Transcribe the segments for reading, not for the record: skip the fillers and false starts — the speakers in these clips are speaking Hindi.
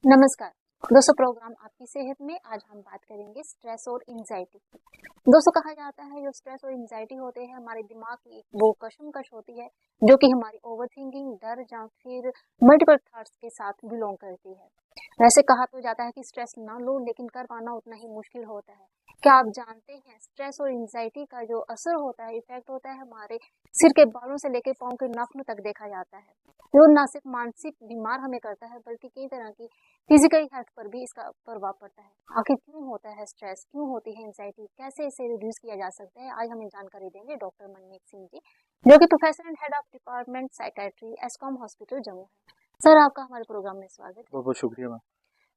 नमस्कार दोस्तों, प्रोग्राम आपकी सेहत में आज हम बात करेंगे स्ट्रेस और एंजाइटी की। दोस्तों, कहा जाता है जो स्ट्रेस और एंजाइटी होते हैं हमारे दिमाग की वो कशमकश होती है जो कि हमारी ओवरथिंकिंग, डर या फिर मल्टीपल थॉट्स के साथ बिलोंग करती है। वैसे कहा तो जाता है कि स्ट्रेस ना लो, लेकिन कर पाना उतना ही मुश्किल होता है। क्या आप जानते हैं स्ट्रेस और एंजाइटी का जो असर होता है, इफेक्ट होता है, हमारे सिर के बालों से लेकर पाँव के नाखूनों तक देखा जाता है। जो ना सिर्फ मानसिक बीमार हमें करता है बल्कि कई तरह की फिजिकल हेल्थ पर भी इसका प्रभाव पड़ता है। आखिर क्यों होता है स्ट्रेस, क्यों होती है एंजाइटी, कैसे इसे रिड्यूस किया जा सकता है, आज हमें जानकारी देंगे डॉक्टर मनमीत सिंह जी, जो कि professor and head of department psychiatry एस्कॉम hospital Jammu है। सर, आपका हमारे प्रोग्राम में स्वागत है। बहुत बहुत शुक्रिया मैम।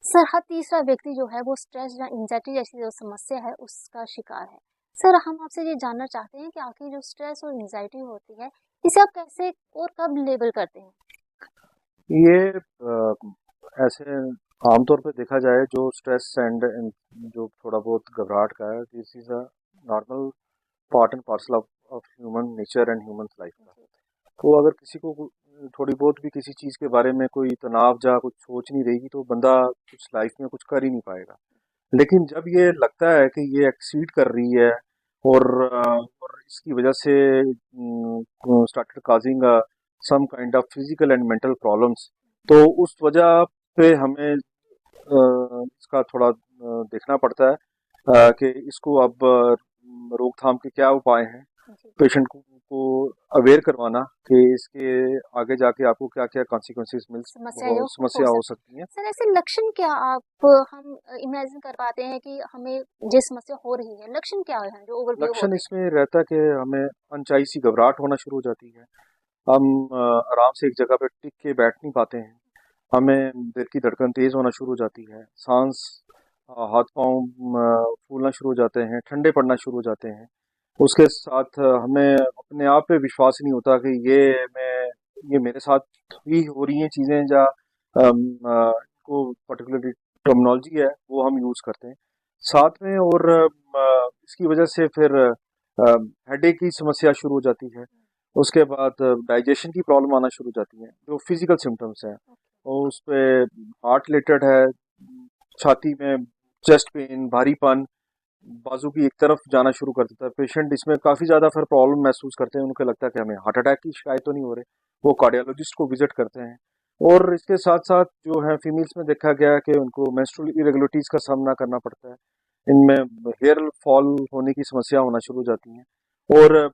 सर, हर तीसरा व्यक्ति जो है वो स्ट्रेस या एंजाइटी जैसी जो समस्या है उसका शिकार है। सर, हम आपसे ये जानना चाहते हैं कि आखिर जो स्ट्रेस और एंजाइटी होती है इसे आप कैसे और कब लेबल करते हैं? ये ऐसे आमतौर पे देखा जाए जो स्ट्रेस एंड जो थोड़ा बहुत घबराहट का है, this is a normal part and parcel of human nature and human life का। तो अगर किसी को थोड़ी बहुत भी किसी चीज़ के बारे में कोई तनाव या कुछ सोच नहीं रहेगी तो बंदा कुछ लाइफ में कुछ कर ही नहीं पाएगा। लेकिन जब ये लगता है कि ये एक्सीड कर रही है और इसकी वजह से started causing some kind of physical and mental problems, तो उस वजह पे हमें इसका थोड़ा देखना पड़ता है कि इसको अब रोकथाम के क्या उपाय हैं। पेशेंट को अवेयर करवाना कि इसके आगे जाके आपको क्या क्या कॉन्सिक्वेंसेस समस्या हो सकती है। सर, ऐसे लक्षण क्या आप हम इमेजिन कर पाते हैं कि हमें ये समस्या हो रही है, लक्षण क्या है जो ओवरव्यू लक्षण होते हैं? इसमें रहता है कि हमें अनचाही सी घबराहट होना शुरू हो जाती है। हम आराम से एक जगह पे टिक के बैठ नहीं पाते हैं। हमें दिल की धड़कन तेज होना शुरू हो जाती है। सांस हाथ पांव फूलना शुरू हो जाते हैं, ठंडे पड़ना शुरू हो जाते हैं। उसके साथ हमें अपने आप पे विश्वास नहीं होता कि ये मेरे साथ ही हो रही हैं चीज़ें, या को पर्टिकुलरली टर्मिनोलॉजी है वो हम यूज़ करते हैं साथ में। और इसकी वजह से फिर हेडेक की समस्या शुरू हो जाती है। उसके बाद डाइजेशन की प्रॉब्लम आना शुरू हो जाती है। जो फिजिकल सिम्टम्स हैं और उस पे हार्ट रिलेटेड है, छाती में चेस्ट पेन, भारीपन, बाजू की एक तरफ जाना शुरू कर देता है पेशेंट। इसमें काफ़ी ज़्यादा फिर प्रॉब्लम महसूस करते हैं। उनको लगता है कि हमें हार्ट अटैक की शिकायत तो नहीं हो रही। वो कार्डियोलॉजिस्ट को विजिट करते हैं। और इसके साथ साथ जो है फीमेल्स में देखा गया है कि उनको मेंस्ट्रुअल इरेगुलरिटीज़ का सामना करना पड़ता है। इनमें हेयर फॉल होने की समस्या होना शुरू हो जाती है और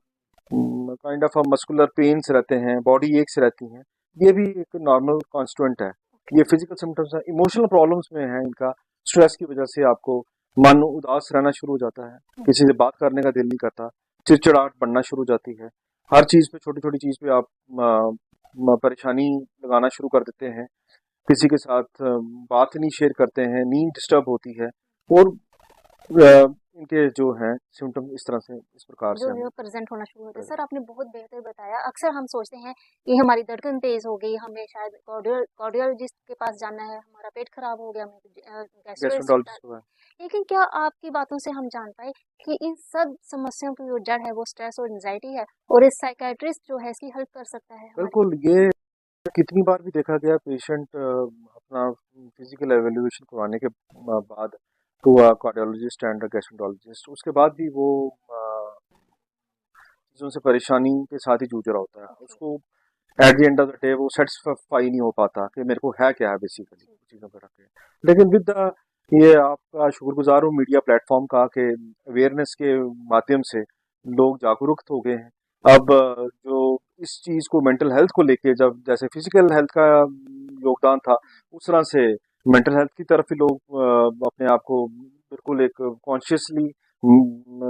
काइंड ऑफ मस्कुलर पेन्स रहते हैं, बॉडी एक्स रहती हैं। ये भी एक नॉर्मल कॉन्स्टिट्यूएंट है। ये फिजिकल सिम्टम्स है। इमोशनल प्रॉब्लम्स में है इनका। स्ट्रेस की वजह से आपको मन उदास रहना शुरू हो जाता है, किसी से बात करने का दिल नहीं करता, चिड़चिड़ाहट बढ़ना शुरू हो जाती है। हर चीज़ पे, छोटी छोटी चीज़ पे आप परेशानी लगाना शुरू कर देते हैं। किसी के साथ बात नहीं शेयर करते हैं, नींद डिस्टर्ब होती है। और इनके जो हैं सिम्टम इस तरह से, इस प्रकार से जो प्रेजेंट होना शुरू होता है। सर, आपने बहुत बेहतर बताया। अक्सर हम सोचते हैं कि हमारी धड़कन तेज हो गई, हमें शायद कार्डियोलॉजिस्ट के पास जाना है, हमारा पेट खराब हो गया, हमें गैस्ट्रोएंटरोलॉजिस्ट हुआ है। लेकिन क्या आपकी बातों से हम जान पाए कि इन सब समस्याओं की जो जड़ है वो स्ट्रेस और एंजाइटी है, और इस साइकेट्रिस्ट जो है इसकी हेल्प कर सकता है हमारी? बिल्कुल, ये कितनी बार भी देखा गया पेशेंट अपना फिजिकल एवेल्युएशन करवाने के बाद to a cardiologist and gastroenterologist, उसके बाद भी वो चीज़ों से परेशानी के साथ ही जूझ रहा होता है। उसको at the end of the day वो सेटिस्फाई नहीं हो पाता कि मेरे को है क्या है बेसिकली चीज़ों पर रख के। लेकिन विद द ये आपका शुक्रगुजार हूँ मीडिया प्लेटफॉर्म का कि अवेयरनेस के माध्यम से लोग जागरूक हो गए हैं। अब जो इस चीज़ को मेंटल हेल्थ को लेके, जब जैसे फिजिकल हेल्थ का योगदान था, उस तरह से मेंटल हेल्थ की तरफ ही लोग अपने आप को बिल्कुल एक कॉन्शियसली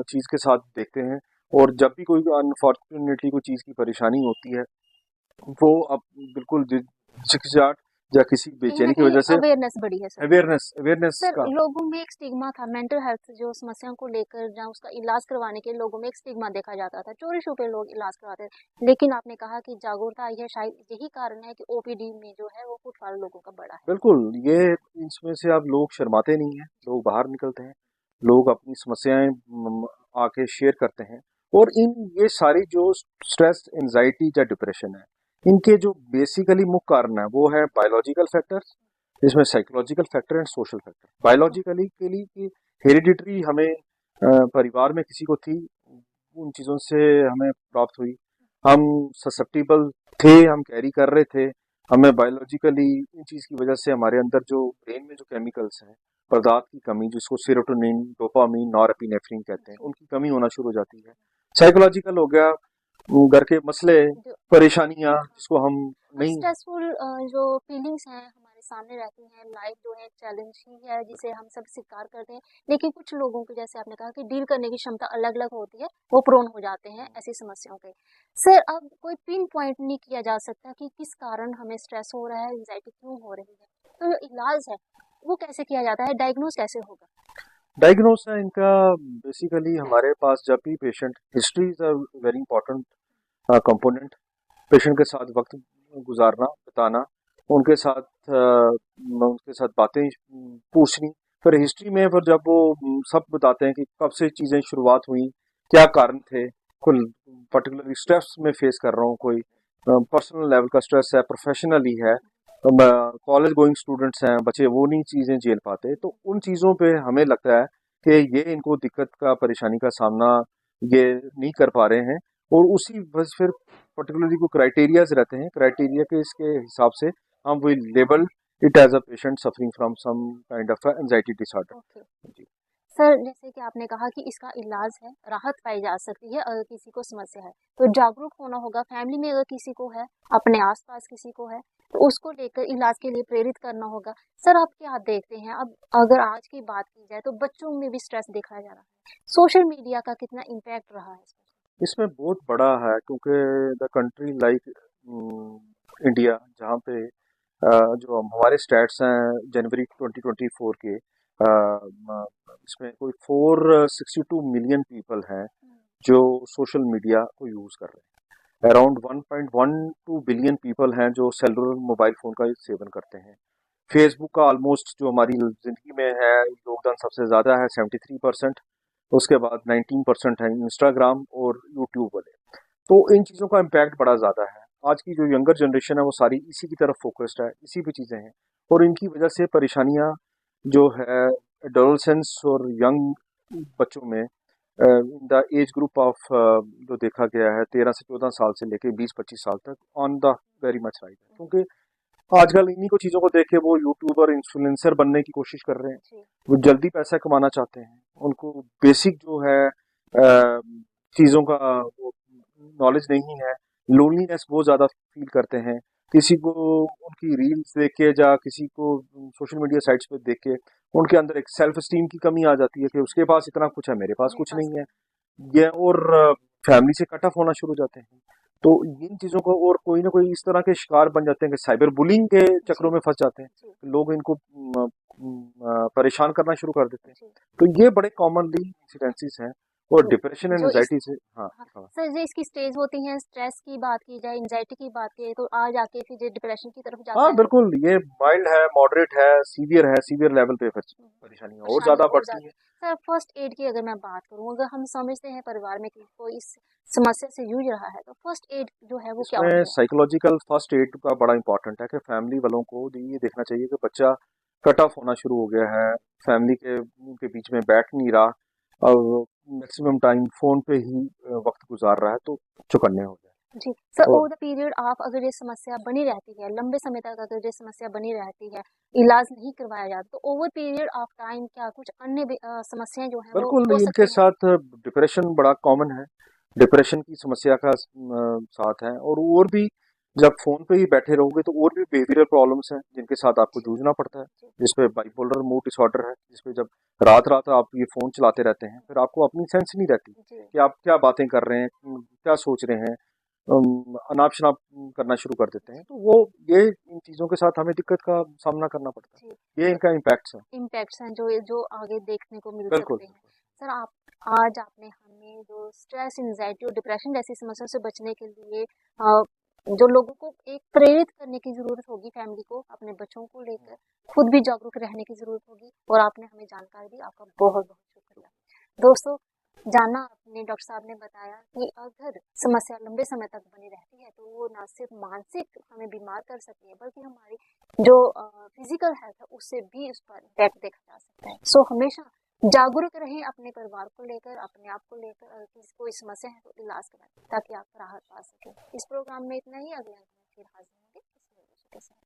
चीज़ के साथ देखते हैं। और जब भी कोई अनफॉर्चुनेटली कोई चीज़ की परेशानी होती है, वो अब बिल्कुल झिकझाहट या किसी कहीं ना बेचैनी की कहीं वजह से अवेयरनेस बढ़ी है सर। अवेयरनेस सर, का। लोगों में एक स्टिग्मा था मेंटल हेल्थ जो समस्याओं को लेकर, जहाँ उसका इलाज करवाने के लोगों में एक स्टिग्मा देखा जाता था, चोरी छुपे लोग इलाज करवाते थे। लेकिन आपने कहा कि जागरूकता आई है, शायद यही कारण है कि ओपीडी में जो है वो फुटफॉल लोगों का बड़ा है। बिल्कुल, ये इसमें से अब लोग शर्माते नहीं हैं, लोग बाहर निकलते हैं, लोग अपनी समस्याएं आके शेयर करते हैं। और ये सारी जो स्ट्रेस, एंजाइटी या डिप्रेशन है, इनके जो बेसिकली मुख्य कारण है वो है बायोलॉजिकल फैक्टर्स, इसमें psychological factor and social factor. Biologically के लिए कि हेरिडिटरी हमें परिवार में किसी को थी, उन चीज़ों से हमें प्राप्त हुई, हम ससेप्टिबल थे, हम कैरी कर रहे थे, हमें बायोलॉजिकली इन चीज़ की वजह से हमारे अंदर जो ब्रेन में जो केमिकल्स हैं, पदार्थ की कमी, जिसको सेरोटोनिन, डोपामीन, नॉरएपिनेफ्रिन कहते हैं, जी। उनकी कमी होना शुरू हो जाती है। साइकोलॉजिकल हो गया, घर के मसले, जो परेशानियां जिसको हम नहीं। स्ट्रेसफुल जो फीलिंग्स हैं हमारे सामने रहती हैं, लाइफ जो है चैलेंज ही है जिसे हम सब स्वीकार करते हैं, लेकिन कुछ लोगों की जैसे आपने कहा कि डील करने की क्षमता अलग अलग होती है, वो प्रोन हो जाते हैं ऐसी समस्याओं के। सर अब कोई पिन पॉइंट नहीं किया जा सकता कि किस कारण हमें स्ट्रेस हो रहा है, एंजाइटी क्यों हो रही है, तो जो इलाज है वो कैसे किया जाता है, डायग्नोज कैसे होगा? डायग्नोस है इनका बेसिकली हमारे पास जब भी patient, history is a very important component. Patient के साथ वक्त गुजारना, बिताना, उनके साथ उनके साथ बातें पूछनी, फिर हिस्ट्री में फिर जब वो सब बताते हैं कि कब से चीज़ें शुरुआत हुई, क्या कारण थे, कुल पर्टिकुलरली स्ट्रेस में फेस कर रहा हूँ, कोई पर्सनल लेवल का स्ट्रेस है, प्रोफेशनली है, कॉलेज गोइंग स्टूडेंट्स हैं बच्चे, वो नहीं चीज़ें झेल पाते, तो उन चीज़ों पे हमें लगता है कि ये इनको दिक्कत का, परेशानी का सामना ये नहीं कर पा रहे हैं, और उसी बस फिर पर्टिकुलरली को क्राइटेरियाज रहते हैं, क्राइटेरिया के इसके हिसाब से हम will label it as a patient suffering from some kind of anxiety disorder. Okay. जी। सर जैसे कि आपने कहा कि इसका इलाज है, राहत पाई जा सकती है अगर किसी को समस्या है, तो जागरूक होना होगा, फैमिली में अगर किसी को है, अपने आसपास किसी को है, तो उसको लेकर इलाज के लिए प्रेरित करना होगा। सर आप क्या देखते हैं, अब अगर आज की बात की जाए तो बच्चों में भी स्ट्रेस देखा जा रहा है, सोशल मीडिया का कितना इम्पैक्ट रहा है इसमें? इसमें बहुत बड़ा है, क्योंकि द कंट्री लाइक इंडिया, जहाँ पे जो हमारे स्टैट्स हैं जनवरी 2024 के, इसमें कोई 462 मिलियन पीपल हैं जो सोशल मीडिया को यूज़ कर रहे हैं। अराउंड 1.12 बिलियन पीपल हैं जो सेलुलर मोबाइल फ़ोन का सेवन करते हैं। फेसबुक का ऑलमोस्ट जो हमारी ज़िंदगी में है योगदान सबसे ज़्यादा है, 73%। उसके बाद 19% है इंस्टाग्राम और यूट्यूब वाले। तो इन चीज़ों का इम्पैक्ट बड़ा ज़्यादा है। आज की जो यंगर जनरेशन है वो सारी इसी की तरफ फोकस्ड है, इसी पे चीज़ें हैं, और इनकी वजह से परेशानियां जो है एडोलसेंस और यंग बच्चों में, in the age group of जो देखा गया है 13 से 14 साल से लेके 20-25 साल तक, on the very much right है, क्योंकि आजकल इन्हीं को चीज़ों को देख के वो यूट्यूबर, इन्फ्लुएंसर बनने की कोशिश कर रहे हैं। जी। वो जल्दी पैसा कमाना चाहते हैं, उनको बेसिक जो है चीज़ों का नॉलेज नहीं है, लोनलीनेस बहुत ज़्यादा फील करते हैं, किसी को उनकी रील्स देख के या किसी को सोशल मीडिया साइट्स पे देख के उनके अंदर एक सेल्फ स्टीम की कमी आ जाती है कि उसके पास इतना कुछ है, मेरे पास मेरे कुछ पास नहीं है, कुछ ये, और फैमिली से कट ऑफ होना शुरू हो जाते हैं। तो इन चीज़ों को, और कोई ना कोई इस तरह के शिकार बन जाते हैं कि साइबर बुलिंग के जी। चक्रों में फंस जाते हैं, जी। लोग इनको परेशान करना शुरू कर देते हैं। जी। तो ये बड़े कॉमनली इंसिडेंसेस हैं, और डिप्रेशन एंड जो इस एंजाइटी से। हाँ हाँ, हाँ। सर जो इसकी स्टेज होती है, स्ट्रेस की बात की जाए, एंजाइटी की बात की तो आ जाके फिर जो डिप्रेशन की तरफ जाता हाँ है, बिल्कुल, ये माइल्ड है, मॉडरेट है, सीवियर है, सीवियर लेवल पे फिर परेशानियां और परेशानी ज्यादा और बढ़ती ज्यादा। हैं। सर फर्स्ट एड की अगर मैं बात करूं, अगर हम समझते हैं परिवार में कि कोई इस समस्या से जूझ रहा है, तो फर्स्ट एड जो है वो क्या इसमें होती है? साइकोलॉजिकल फर्स्ट एड का बड़ा इंपॉर्टेंट है कि फैमिली वालों को ये देखना चाहिए कि बच्चा कट ऑफ होना शुरू हो गया है, फैमिली के बीच में बैठ नहीं रहा, और मैक्सिमम टाइम फोन पे ही वक्त गुजार रहा है, तो चुकन्ने हो जाए। जी। सर और ओवर द पीरियड आप अगर ये समस्या बनी रहती है, लंबे समय तक अगर ये समस्या बनी रहती है, इलाज नहीं करवाया जाता, तो ओवर पीरियड ऑफ टाइम क्या कुछ अन्य भी समस्याएं जो हैं वो बिल्कुल हो इनके सकती हैं? साथ डिप्रेशन बड़ा कॉमन है, डिप्रेशन की समस्या का साथ है, और भी जब फोन पे ही बैठे रहोगे तो और भी बिहेवियरल प्रॉब्लम्स हैं जिनके साथ आपको जी। जूझना पड़ता है, जी। जिसपे बाइपोलर मूड डिसऑर्डर है, जिसपे जब रात रात आप ये फोन चलाते रहते हैं, फिर आपको अपनी सेंस नहीं रहती जी। कि आप क्या बातें कर रहे हैं, क्या सोच रहे हैं, अनाप शनाप करना शुरू कर देते हैं, तो वो ये इन चीज़ों के साथ हमें दिक्कत का सामना करना पड़ता जी। है, ये इनका इम्पैक्ट्स है। इम्पैक्ट्स हैं जो जो आगे देखने को मिल बिल्कुल सकते हैं। बिल्कुल। सर आप आज आपने हमें जो स्ट्रेस, एंजाइटी और डिप्रेशन जैसी समस्याओं से बचने के लिए जो लोगों को एक प्रेरित करने की ज़रूरत होगी, फैमिली को अपने बच्चों को लेकर खुद भी जागरूक रहने की ज़रूरत होगी, और आपने हमें जानकारी दी, आपका बहुत-बहुत शुक्रिया। दोस्तों जाना आपने, डॉक्टर साहब ने बताया कि अगर समस्या लंबे समय तक बनी रहती है तो वो ना सिर्फ मानसिक हमें बीमार कर सकती है बल्कि हमारी जो फिजिकल हेल्थ है उससे भी उस पर इफेक्ट देखा जा सकता है। सो हमेशा जागरूक रहें अपने परिवार को लेकर, अपने आप को लेकर। अगर किसी कोई समस्या है तो इलाज कराएं ताकि आप राहत पा सकें। इस प्रोग्राम में इतना ही, अगले अंक में फिर हाजिर होंगे किसी और विषय के साथ।